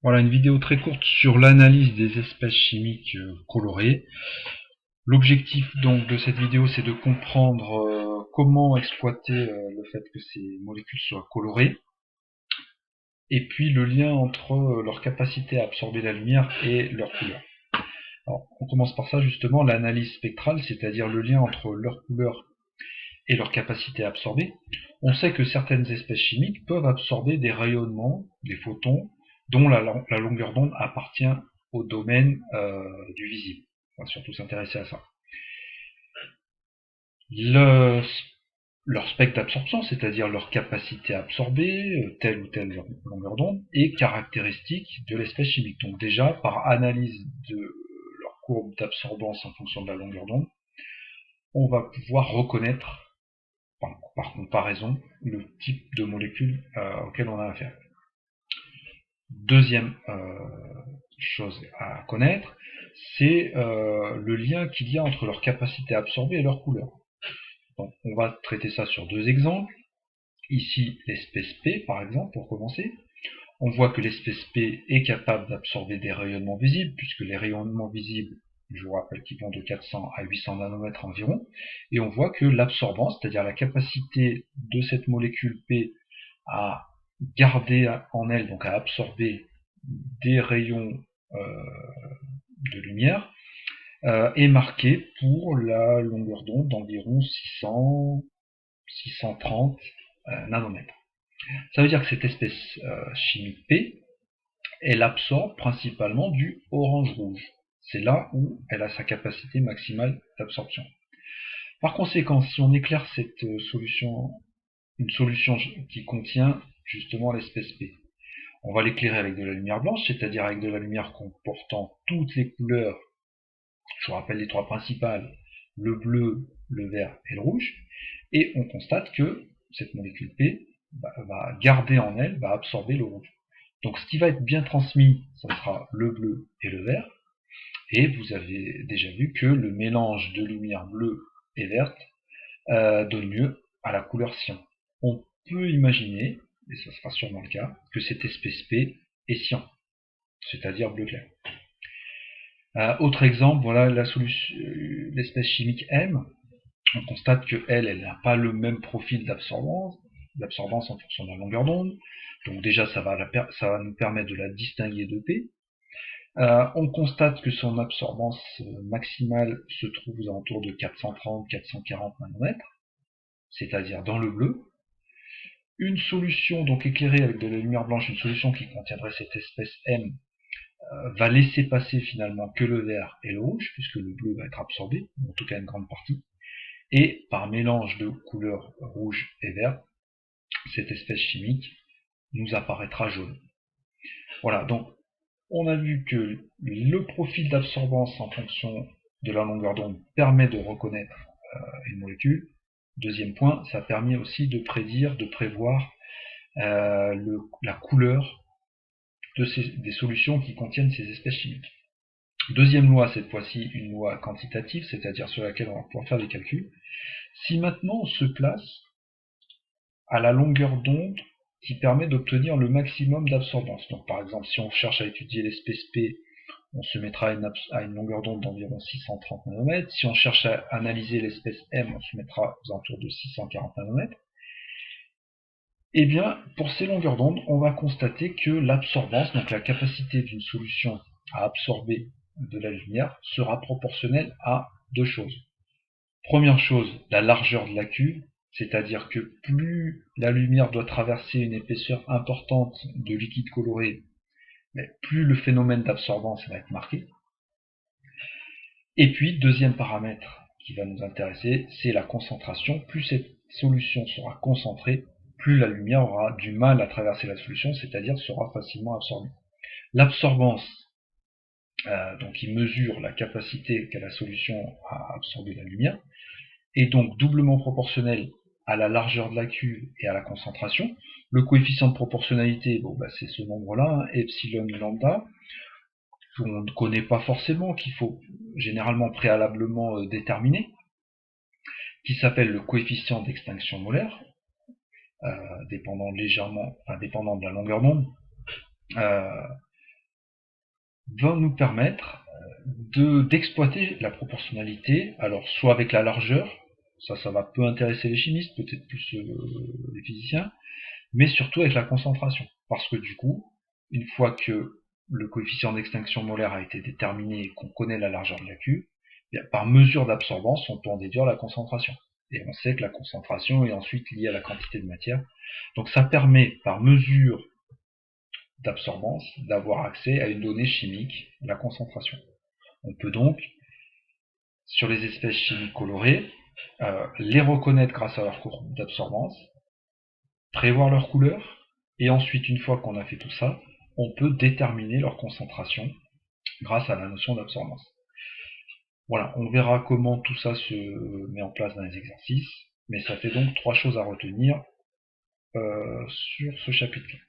Voilà une vidéo très courte sur l'analyse des espèces chimiques colorées. L'objectif donc de cette vidéo, c'est de comprendre comment exploiter le fait que ces molécules soient colorées, et puis le lien entre leur capacité à absorber la lumière et leur couleur. Alors, on commence par ça justement, l'analyse spectrale, c'est-à-dire le lien entre leur couleur et leur capacité à absorber. On sait que certaines espèces chimiques peuvent absorber des rayonnements, des photons, dont la longueur d'onde appartient au domaine du visible. On va surtout s'intéresser à ça. Leur spectre d'absorption, c'est-à-dire leur capacité à absorber telle ou telle longueur d'onde, est caractéristique de l'espèce chimique. Donc déjà, par analyse de leur courbe d'absorbance en fonction de la longueur d'onde, on va pouvoir reconnaître, par comparaison, le type de molécule auquel on a affaire. Deuxième chose à connaître, c'est le lien qu'il y a entre leur capacité à absorber et leur couleur. Donc, on va traiter ça sur deux exemples. Ici, l'espèce P, par exemple, pour commencer. On voit que l'espèce P est capable d'absorber des rayonnements visibles, puisque les rayonnements visibles, je vous rappelle qu'ils vont de 400 à 800 nanomètres environ, et on voit que l'absorbance, c'est-à-dire la capacité de cette molécule P à garder en elle, donc à absorber des rayons de lumière, est marquée pour la longueur d'onde d'environ 630 nanomètres. Ça veut dire que cette espèce chimique P, elle absorbe principalement du orange-rouge. C'est là où elle a sa capacité maximale d'absorption. Par conséquent, si on éclaire cette solution, une solution qui contient justement l'espèce P, on va l'éclairer avec de la lumière blanche, c'est-à-dire avec de la lumière comportant toutes les couleurs. Je vous rappelle les trois principales, le bleu, le vert et le rouge, et on constate que cette molécule P va garder en elle, va absorber le rouge. Donc ce qui va être bien transmis, ce sera le bleu et le vert, et vous avez déjà vu que le mélange de lumière bleue et verte donne lieu à la couleur cyan. On peut imaginer, et ce sera sûrement le cas, que cette espèce P est cyan, c'est-à-dire bleu clair. Autre exemple, voilà l'espèce chimique M. On constate que elle n'a pas le même profil d'absorbance en fonction de la longueur d'onde. Donc déjà, ça va nous permettre de la distinguer de P. On constate que son absorbance maximale se trouve aux alentours de 430-440 nanomètres, c'est-à-dire dans le bleu. Une solution donc éclairée avec de la lumière blanche, une solution qui contiendrait cette espèce M, va laisser passer finalement que le vert et le rouge, puisque le bleu va être absorbé, en tout cas une grande partie. Et par mélange de couleurs rouge et vert, cette espèce chimique nous apparaîtra jaune. Voilà, donc on a vu que le profil d'absorbance en fonction de la longueur d'onde permet de reconnaître une molécule. Deuxième point, ça a permis aussi de prédire, de prévoir la couleur des solutions qui contiennent ces espèces chimiques. Deuxième loi, cette fois-ci une loi quantitative, c'est-à-dire sur laquelle on va pouvoir faire des calculs. Si maintenant on se place à la longueur d'onde qui permet d'obtenir le maximum d'absorbance. Donc par exemple, si on cherche à étudier l'espèce P, on se mettra à une longueur d'onde d'environ 630 nanomètres. Si on cherche à analyser l'espèce M, on se mettra aux alentours de 640 nanomètres. Et bien, pour ces longueurs d'onde, on va constater que l'absorbance, donc la capacité d'une solution à absorber de la lumière, sera proportionnelle à deux choses. Première chose, la largeur de la cuve, c'est-à-dire que plus la lumière doit traverser une épaisseur importante de liquide coloré, plus le phénomène d'absorbance va être marqué. Et puis, deuxième paramètre qui va nous intéresser, c'est la concentration. Plus cette solution sera concentrée, plus la lumière aura du mal à traverser la solution, c'est-à-dire sera facilement absorbée. L'absorbance, donc qui mesure la capacité qu'a la solution à absorber la lumière, est donc doublement proportionnelle à la largeur de la cuve et à la concentration. Le coefficient de proportionnalité, c'est ce nombre-là, epsilon lambda, qu'on ne connaît pas forcément, qu'il faut généralement préalablement déterminer, qui s'appelle le coefficient d'extinction molaire, dépendant de la longueur d'onde. va nous permettre d'exploiter la proportionnalité, alors soit avec la largeur, ça va peu intéresser les chimistes, peut-être plus les physiciens, mais surtout avec la concentration. Parce que du coup, une fois que le coefficient d'extinction molaire a été déterminé et qu'on connaît la largeur de la cuve, par mesure d'absorbance, on peut en déduire la concentration. Et on sait que la concentration est ensuite liée à la quantité de matière. Donc ça permet, par mesure d'absorbance, d'avoir accès à une donnée chimique, la concentration. On peut donc, sur les espèces chimiques colorées, les reconnaître grâce à leur courbe d'absorbance, prévoir leur couleur, et ensuite, une fois qu'on a fait tout ça, on peut déterminer leur concentration grâce à la notion d'absorbance. Voilà, on verra comment tout ça se met en place dans les exercices, mais ça fait donc 3 choses à retenir sur ce chapitre-là.